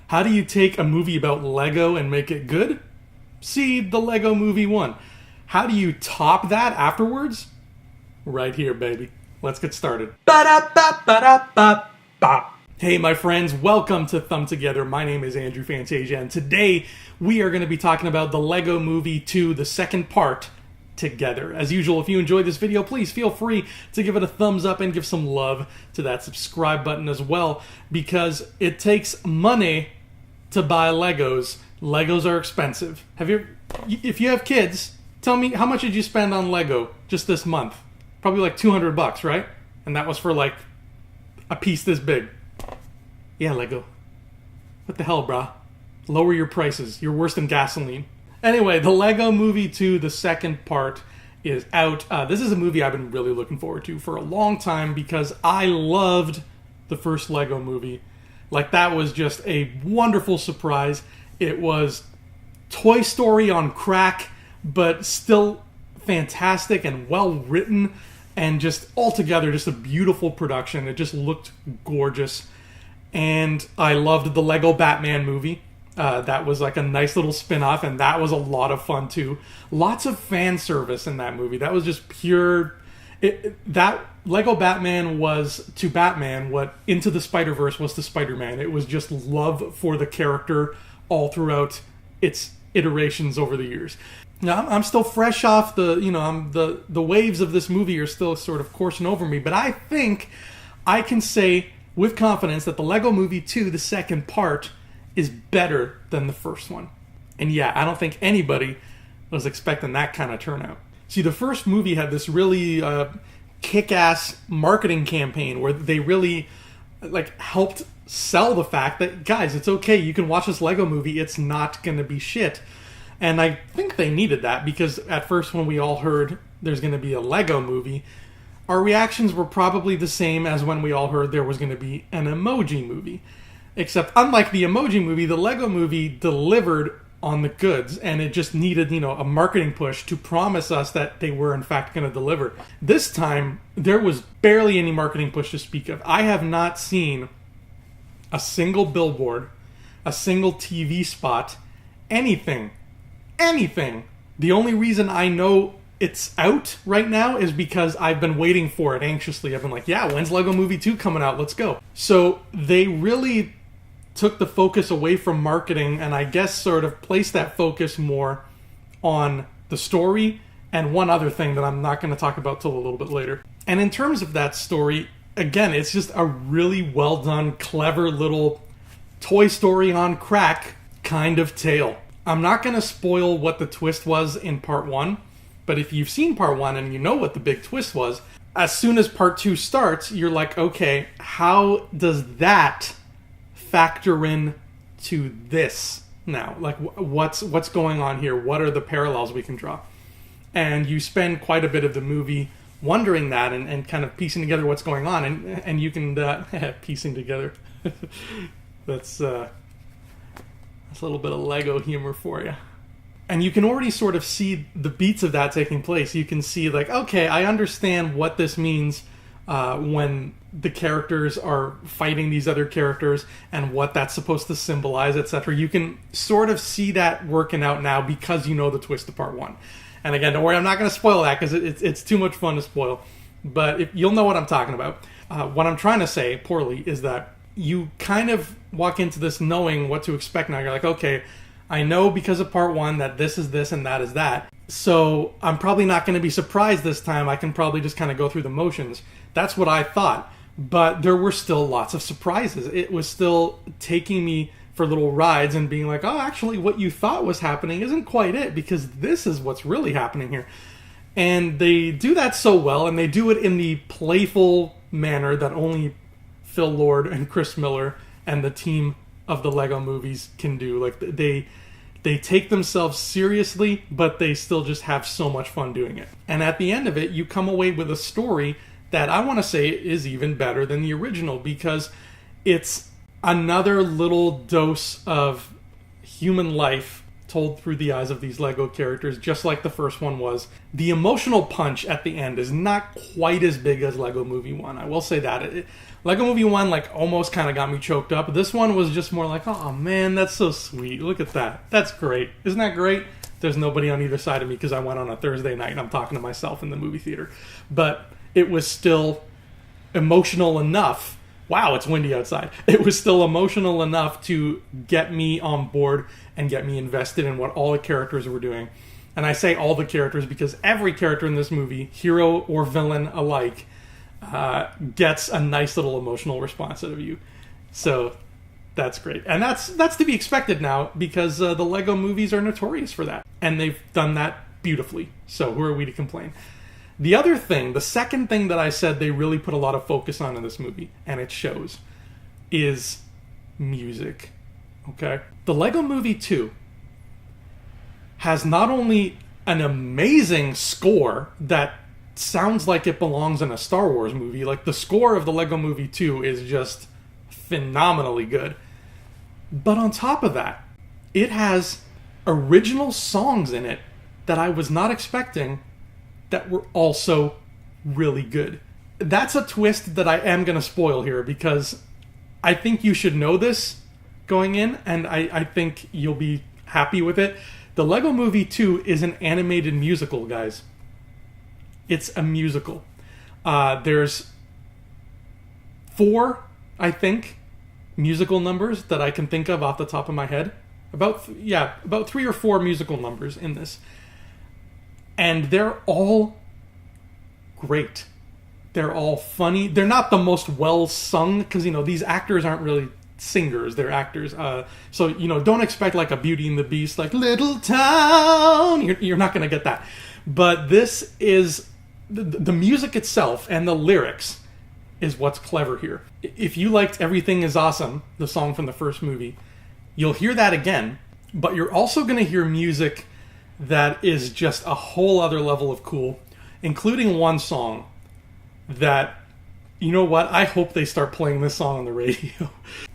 How do you take a movie about Lego and make it good? See the Lego Movie 1. How do you top that afterwards? Right here, baby. Let's get started. Ba-da-ba-ba-da-ba-ba. Hey, my friends, welcome to Thumb Together. My name is Andrew Fantasia, and today we are going to be talking about the Lego Movie 2, the second part, together. As usual, if you enjoyed this video, please feel free to give it a thumbs up and give some love to that subscribe button as well, because it takes money to buy Legos. Legos are expensive. If you have kids, tell me, how much did you spend on Lego just this month? Probably like $200, right? And that was for like a piece this big. Yeah, Lego. What the hell, brah? Lower your prices. You're worse than gasoline. Anyway, the Lego Movie 2, the second part, is out. This is a movie I've been really looking forward to for a long time because I loved the first Lego movie. Like, that was just a wonderful surprise. It was Toy Story on crack, but still fantastic and well written, and just altogether just a beautiful production. It just looked gorgeous. And I loved the Lego Batman movie. That was like a nice little spin-off, and that was a lot of fun too. Lots of fan service in that movie. That was just pure... that Lego Batman was to Batman what Into the Spider-Verse was to Spider-Man. It was just love for the character all throughout its iterations over the years. Now, I'm still fresh off the waves of this movie are still sort of coursing over me, but I think I can say with confidence that the Lego Movie 2, the second part, is better than the first one. And yeah, I don't think anybody was expecting that kind of turnout. See, the first movie had this really kick-ass marketing campaign where they really helped sell the fact that, guys, it's okay, you can watch this Lego movie, it's not going to be shit. And I think they needed that because at first when we all heard there's going to be a Lego movie, our reactions were probably the same as when we all heard there was going to be an Emoji movie. Except, unlike the Emoji movie, the Lego movie delivered on the goods, and it just needed, a marketing push to promise us that they were, in fact, going to deliver. This time, there was barely any marketing push to speak of. I have not seen a single billboard, a single TV spot, anything. The only reason I know it's out right now is because I've been waiting for it anxiously. I've been like, yeah, when's Lego Movie 2 coming out? Let's go. So they really took the focus away from marketing and I guess sort of placed that focus more on the story and one other thing that I'm not going to talk about till a little bit later. And in terms of that story, again, it's just a really well done, clever little Toy Story on crack kind of tale. I'm not going to spoil what the twist was in part 1, but if you've seen part 1 and you know what the big twist was, as soon as part 2 starts, you're like, okay, how does that factor in to this now? Like, what's going on here? What are the parallels we can draw? And you spend quite a bit of the movie wondering that and kind of piecing together what's going on, and you can piecing together. That's a little bit of Lego humor for you. And you can already sort of see the beats of that taking place. You can see, like, okay, I understand what this means when the characters are fighting these other characters and what that's supposed to symbolize, etc. You can sort of see that working out now because you know the twist of part 1. And again, don't worry, I'm not going to spoil that because it's too much fun to spoil. But you'll know what I'm talking about. What I'm trying to say, poorly, is that you kind of walk into this knowing what to expect now. You're like, okay, I know because of part 1 that this is this and that is that. So I'm probably not going to be surprised this time. I can probably just kind of go through the motions. That's what I thought. But there were still lots of surprises. It was still taking me for little rides and being like, oh, actually what you thought was happening isn't quite it, because this is what's really happening here. And they do that so well, and they do it in the playful manner that only Phil Lord and Chris Miller and the team of the Lego movies can do. Like, they take themselves seriously, but they still just have so much fun doing it. And at the end of it, you come away with a story that I want to say is even better than the original, because it's another little dose of human life told through the eyes of these Lego characters, just like the first one was. The emotional punch at the end is not quite as big as Lego Movie 1. I will say that. Lego Movie 1, like, almost kind of got me choked up. This one was just more like, oh, man, that's so sweet. Look at that. That's great. Isn't that great? There's nobody on either side of me because I went on a Thursday night and I'm talking to myself in the movie theater. But it was still emotional enough. Wow, it's windy outside. It was still emotional enough to get me on board and get me invested in what all the characters were doing. And I say all the characters because every character in this movie, hero or villain alike, gets a nice little emotional response out of you. So that's great. And that's to be expected now because the Lego movies are notorious for that. And they've done that beautifully. So who are we to complain? The other thing, the second thing that I said they really put a lot of focus on in this movie, and it shows, is music. Okay? The Lego Movie 2 has not only an amazing score that sounds like it belongs in a Star Wars movie, like the score of the Lego Movie 2 is just phenomenally good. But on top of that, it has original songs in it that I was not expecting that were also really good. That's a twist that I am going to spoil here because I think you should know this going in, and I think you'll be happy with it. The Lego Movie 2 is an animated musical, guys. It's a musical. There's 4, I think, musical numbers that I can think of off the top of my head. About 3 or 4 musical numbers in this. And they're all great. They're all funny. They're not the most well-sung, because, these actors aren't really singers. They're actors. So, don't expect like a Beauty and the Beast, like, Little Town. You're not going to get that. But this is, the music itself and the lyrics is what's clever here. If you liked Everything Is Awesome, the song from the first movie, you'll hear that again, but you're also going to hear music that is just a whole other level of cool, including one song that, you know what, I hope they start playing this song on the radio.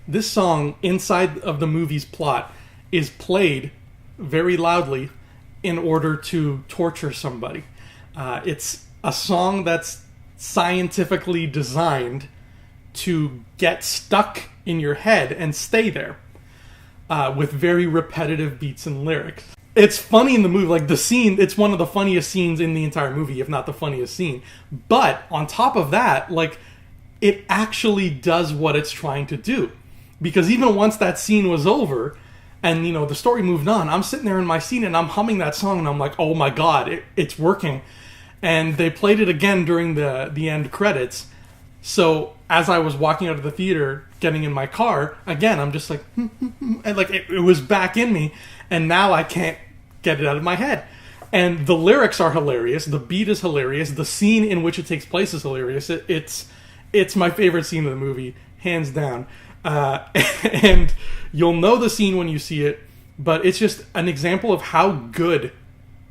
This song, inside of the movie's plot, is played very loudly in order to torture somebody. It's a song that's scientifically designed to get stuck in your head and stay there, with very repetitive beats and lyrics. It's funny in the movie, like the scene, it's one of the funniest scenes in the entire movie, if not the funniest scene. But on top of that, like, it actually does what it's trying to do. Because even once that scene was over, and, the story moved on, I'm sitting there in my seat and I'm humming that song and I'm like, oh my god, it's working. And they played it again during the end credits. So as I was walking out of the theater, getting in my car, again, I'm just like, and like it was back in me, and now I can't get it out of my head. And the lyrics are hilarious, the beat is hilarious, the scene in which it takes place is hilarious. It's my favorite scene of the movie, hands down. And you'll know the scene when you see it, but it's just an example of how good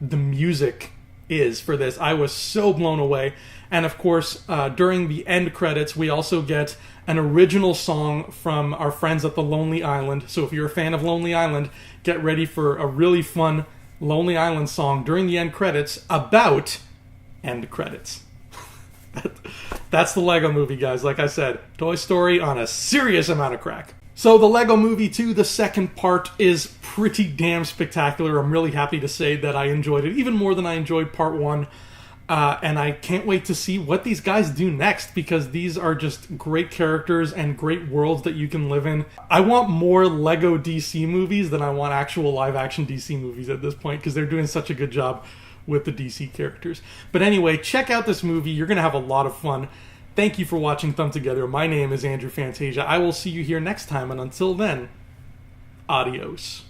the music is for this. I was so blown away. And of course, during the end credits, we also get an original song from our friends at the Lonely Island. So if you're a fan of Lonely Island, get ready for a really fun Lonely Island song during the end credits about end credits. That's the Lego Movie, guys. Like I said, Toy Story on a serious amount of crack. So the Lego Movie 2, the second part, is pretty damn spectacular. I'm really happy to say that I enjoyed it even more than I enjoyed part 1. And I can't wait to see what these guys do next, because these are just great characters and great worlds that you can live in. I want more Lego DC movies than I want actual live-action DC movies at this point, because they're doing such a good job with the DC characters. But anyway, check out this movie. You're going to have a lot of fun. Thank you for watching Thumb Together. My name is Andrew Fantasia. I will see you here next time, and until then, adios.